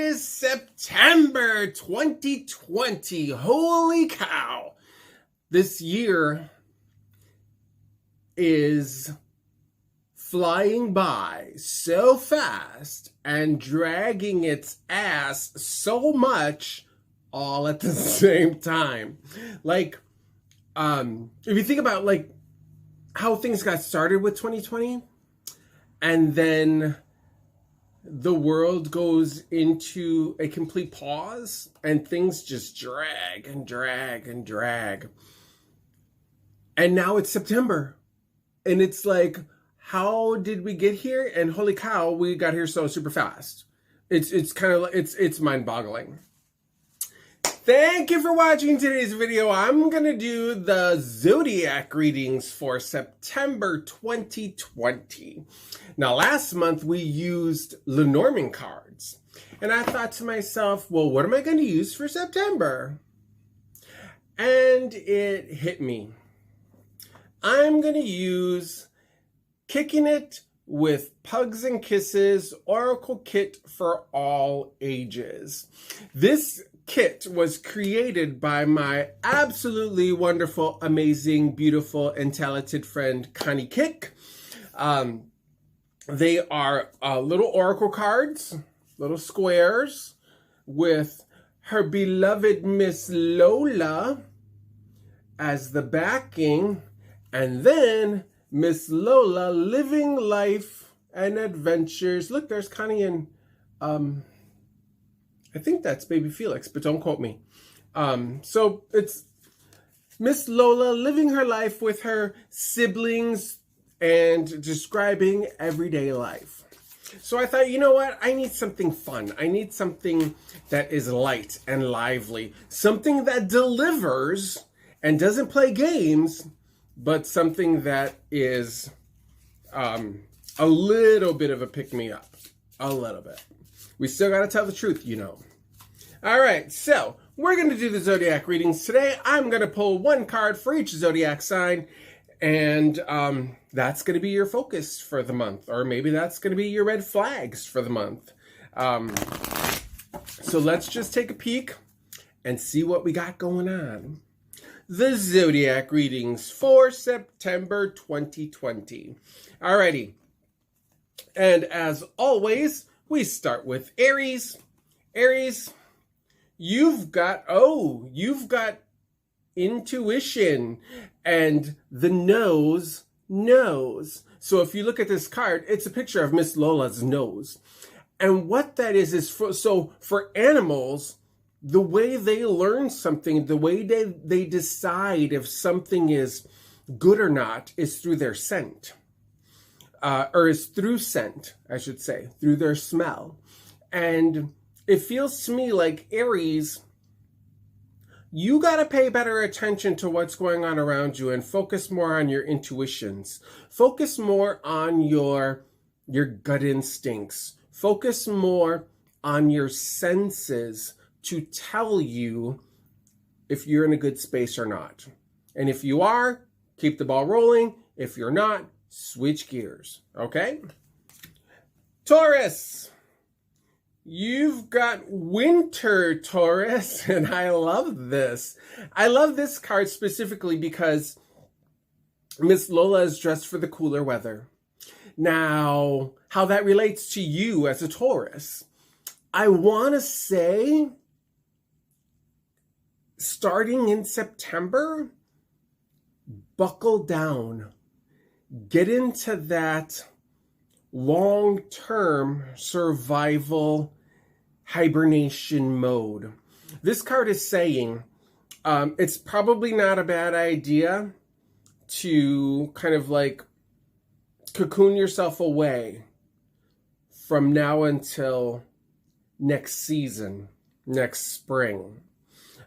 is September 2020. Holy cow. This year is flying by so fast and dragging its ass so much all at the same time. Like, if you think about like how things got started with 2020 and then the world goes into a complete pause and things just drag and drag and drag. And now it's September. And it's like, how did we get here? And holy cow, we got here so super fast. It's kind of, it's mind-boggling. Thank you for watching today's video. I'm going to do the Zodiac readings for September 2020. Now, last month we used Lenormand cards. And I thought to myself, well, what am I going to use for September? And it hit me. I'm going to use Kicking It with Pugs and Kisses Oracle Kit for All Ages. This kit was created by my absolutely wonderful, amazing, beautiful, and talented friend, Connie Kick. They are little oracle cards, little squares, with her beloved Miss Lola as the backing, and then Miss Lola living life and adventures. Look, there's Connie and I think that's baby Felix, but don't quote me. So it's Miss Lola living her life with her siblings and describing everyday life. So I thought, you know what? I need something fun. I need something that is light and lively. Something that delivers and doesn't play games, but something that is a little bit of a pick-me-up. A little bit. We still got to tell the truth, you know. All right, so we're going to do the Zodiac readings today. I'm going to pull one card for each Zodiac sign, and that's going to be your focus for the month, or maybe that's going to be your red flags for the month. So let's just take a peek and see what we got going on. The Zodiac readings for September 2020. Alrighty. And as always, we start with Aries. Aries, you've got intuition, and the nose knows. So if you look at this card, it's a picture of Miss Lola's nose. And what that is for animals, the way they learn something, the way they decide if something is good or not is through their scent. Or is through scent, I should say, through their smell. And it feels to me like Aries, you got to pay better attention to what's going on around you and focus more on your intuitions. Focus more on your gut instincts. Focus more on your senses to tell you if you're in a good space or not. And if you are, keep the ball rolling. If you're not, switch gears, okay? Taurus, you've got winter, Taurus, and I love this. I love this card specifically because Miss Lola is dressed for the cooler weather. Now, how that relates to you as a Taurus, I want to say, starting in September, buckle down. Get into that long-term survival hibernation mode. This card is saying it's probably not a bad idea to kind of like cocoon yourself away from now until next season, next spring.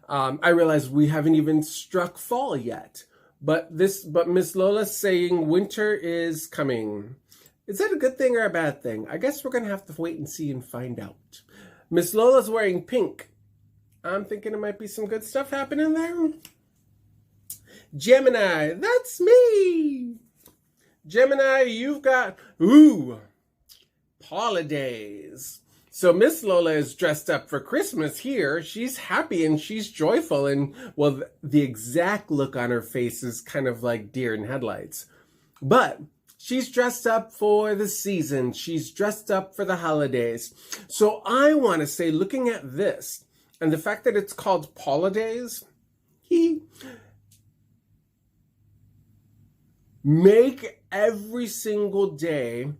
I realize we haven't even struck fall yet. But Miss Lola's saying winter is coming. Is that a good thing or a bad thing? I guess we're going to have to wait and see and find out. Miss Lola's wearing pink. I'm thinking it might be some good stuff happening there. Gemini, that's me. Gemini, you've got, holidays. So Miss Lola is dressed up for Christmas here. She's happy and she's joyful. And well, the exact look on her face is kind of like deer in headlights. But she's dressed up for the season. She's dressed up for the holidays. So I want to say, looking at this and the fact that it's called Holidays, make every single day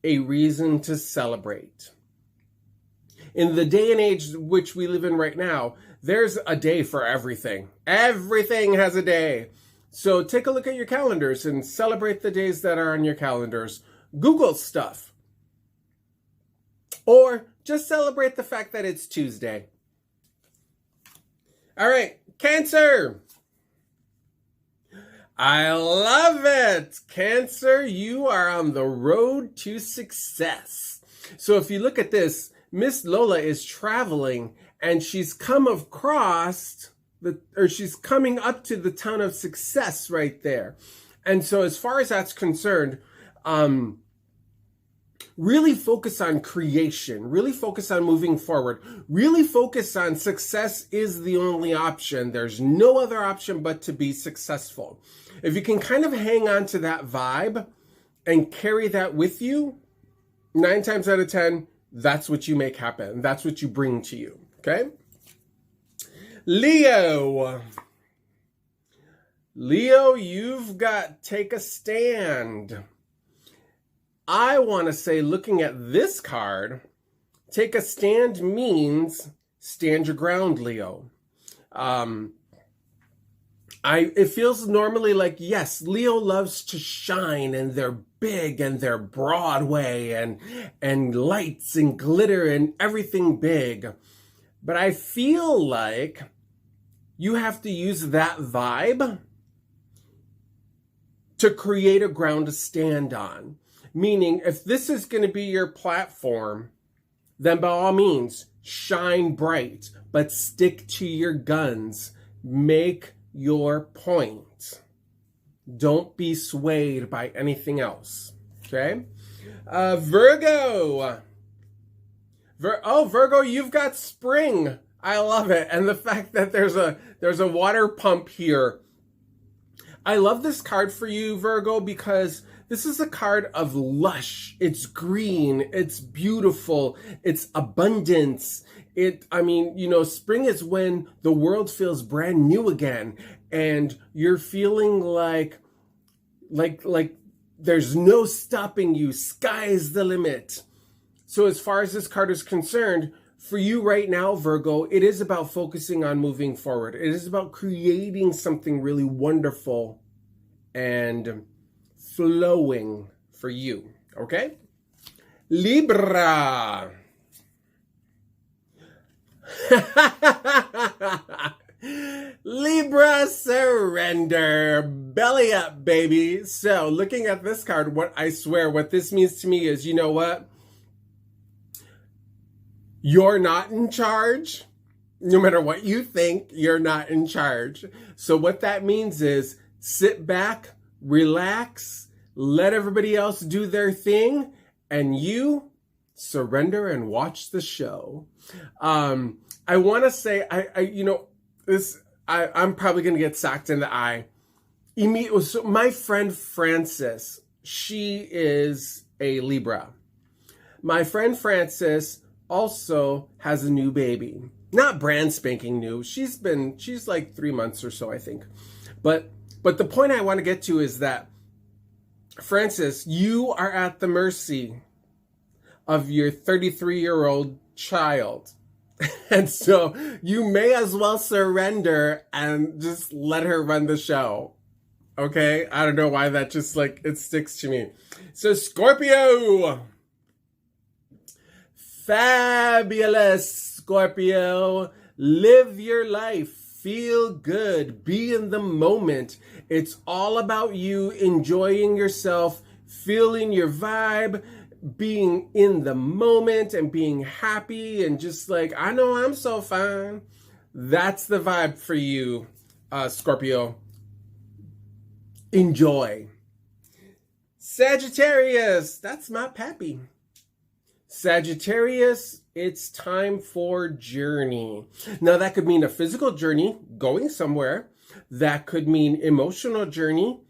a reason to celebrate. In the day and age which we live in right now, there's a day for everything. Everything has a day. So take a look at your calendars and celebrate the days that are on your calendars. Google stuff. Or just celebrate the fact that it's Tuesday. All right, Cancer. I love it. Cancer, you are on the road to success. So if you look at this, Miss Lola is traveling and she's come across she's coming up to the town of Success right there. And so as far as that's concerned, really focus on creation, really focus on moving forward, really focus on success is the only option. There's no other option but to be successful. If you can kind of hang on to that vibe and carry that with you, 9 times out of 10, that's what you make happen. That's what you bring to you, okay? Leo. Leo, you've got take a stand. I want to say, looking at this card, take a stand means stand your ground, Leo. It feels normally like, yes, Leo loves to shine and they're big and they're Broadway and lights and glitter and everything big. But I feel like you have to use that vibe to create a ground to stand on. Meaning, if this is going to be your platform, then by all means, shine bright, but stick to your guns. Make your point. Don't be swayed by anything else. Okay? Virgo. Virgo, you've got spring. I love it. And the fact that there's a water pump here. I love this card for you, Virgo, because this is a card of lush. It's green. It's beautiful. It's abundance. Spring is when the world feels brand new again, and you're feeling like there's no stopping you. Sky's the limit. So as far as this card is concerned, for you right now, Virgo, it is about focusing on moving forward. It is about creating something really wonderful and flowing for you, okay? Libra. Libra, surrender. Belly up, baby. So looking at this card, what this means to me is, you know what? You're not in charge. No matter what you think, you're not in charge. So what that means is sit back, relax, let everybody else do their thing, and you surrender and watch the show. I want to say, I'm probably going to get socked in the eye. So my friend Frances, she is a Libra. My friend Frances also has a new baby. Not brand spanking new. She's like 3 months or so, I think. But the point I want to get to is that, Frances, you are at the mercy of your 33-year-old child. And so you may as well surrender and just let her run the show. Okay? I don't know why that just it sticks to me. So Scorpio. Fabulous, Scorpio. Live your life. Feel good. Be in the moment. It's all about you enjoying yourself, feeling your vibe, being in the moment and being happy and just I know I'm so fine. That's the vibe for you, Scorpio. Enjoy. Sagittarius. That's my pappy. Sagittarius, It's time for journey. Now, that could mean a physical journey, going somewhere. That could mean emotional journey,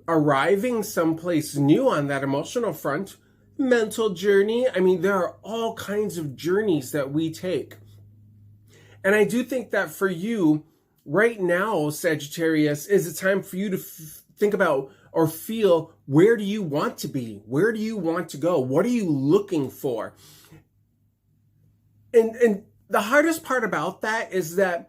arriving someplace new on that emotional front. Mental journey. I mean, there are all kinds of journeys that we take. And I do think that for you, right now, Sagittarius, is a time for you to think about or feel, where do you want to be? Where do you want to go? What are you looking for? And the hardest part about that is that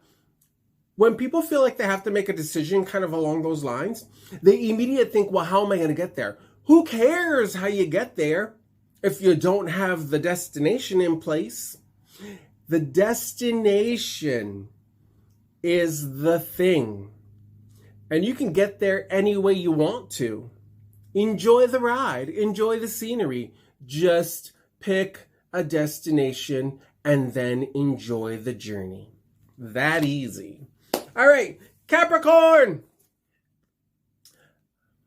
when people feel like they have to make a decision kind of along those lines, they immediately think, well, how am I going to get there? Who cares how you get there if you don't have the destination in place? The destination is the thing. And you can get there any way you want to. Enjoy the ride. Enjoy the scenery. Just pick a destination and then enjoy the journey. That easy. All right, Capricorn.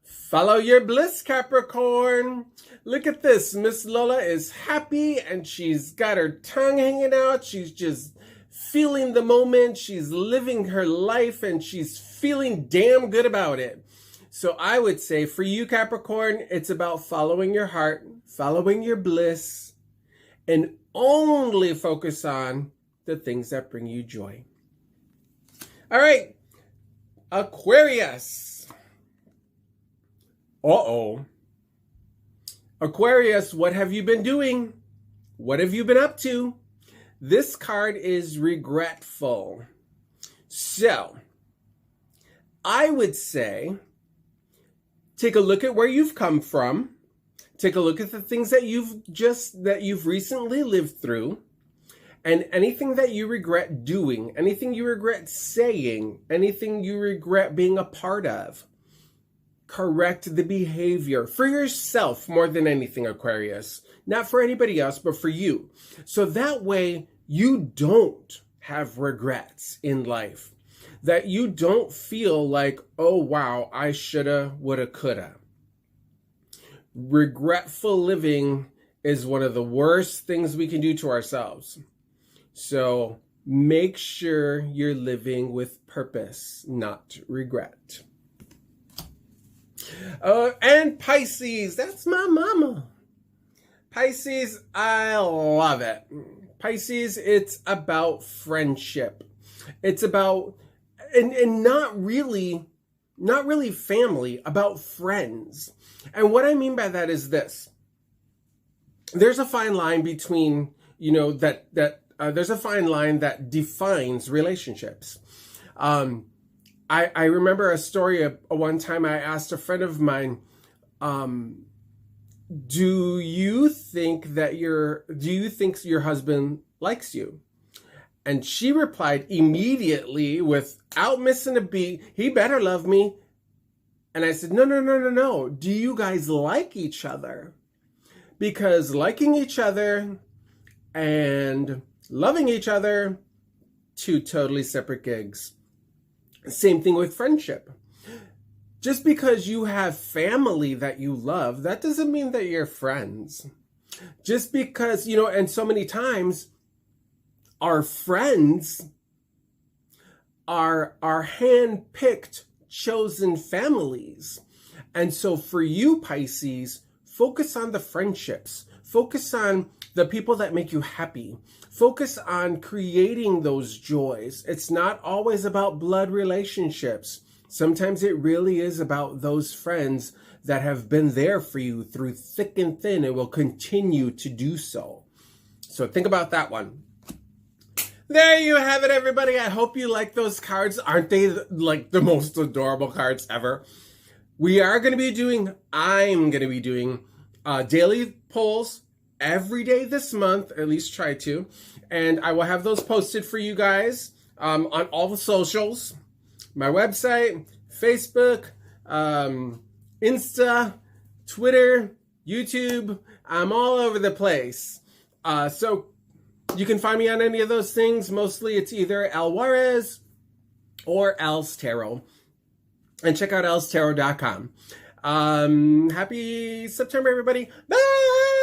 Follow your bliss, Capricorn. Look at this. Miss Lola is happy and she's got her tongue hanging out. She's just feeling the moment. She's living her life and she's feeling damn good about it. So I would say for you, Capricorn, it's about following your heart, following your bliss, and only focus on the things that bring you joy. All right, Aquarius. Uh-oh. Aquarius, what have you been doing? What have you been up to? This card is regretful. So, I would say, take a look at where you've come from. Take a look at the things that you've recently lived through. And anything that you regret doing, anything you regret saying, anything you regret being a part of, correct the behavior for yourself more than anything, Aquarius. Not for anybody else, but for you. So that way you don't have regrets in life. That you don't feel like, oh wow, I shoulda, woulda, coulda. Regretful living is one of the worst things we can do to ourselves. So make sure you're living with purpose, not regret. And Pisces, that's my mama. Pisces, I love it. Pisces, it's about friendship. It's about, and not really family, about friends. And what I mean by that is this. There's a fine line between, there's a fine line that defines relationships. I remember a story of one time I asked a friend of mine, do you think your husband likes you? And she replied immediately without missing a beat, he better love me. And I said, no. Do you guys like each other? Because liking each other and loving each other, two totally separate gigs. Same thing with friendship. Just because you have family that you love, that doesn't mean that you're friends. Just because, and so many times our friends are hand-picked, chosen families. And so for you, Pisces, focus on the friendships. Focus on the people that make you happy. Focus on creating those joys. It's not always about blood relationships. Sometimes it really is about those friends that have been there for you through thick and thin and will continue to do so. So think about that one. There you have it, everybody. I hope you like those cards. Aren't they like the most adorable cards ever? I'm going to be doing daily polls every day this month, at least try to. And I will have those posted for you guys on all the socials. My website, Facebook, Insta, Twitter, YouTube. I'm all over the place. So you can find me on any of those things. Mostly it's either Al Juarez or Al's Tarot. And check out alstarot.com. Happy September, everybody. Bye!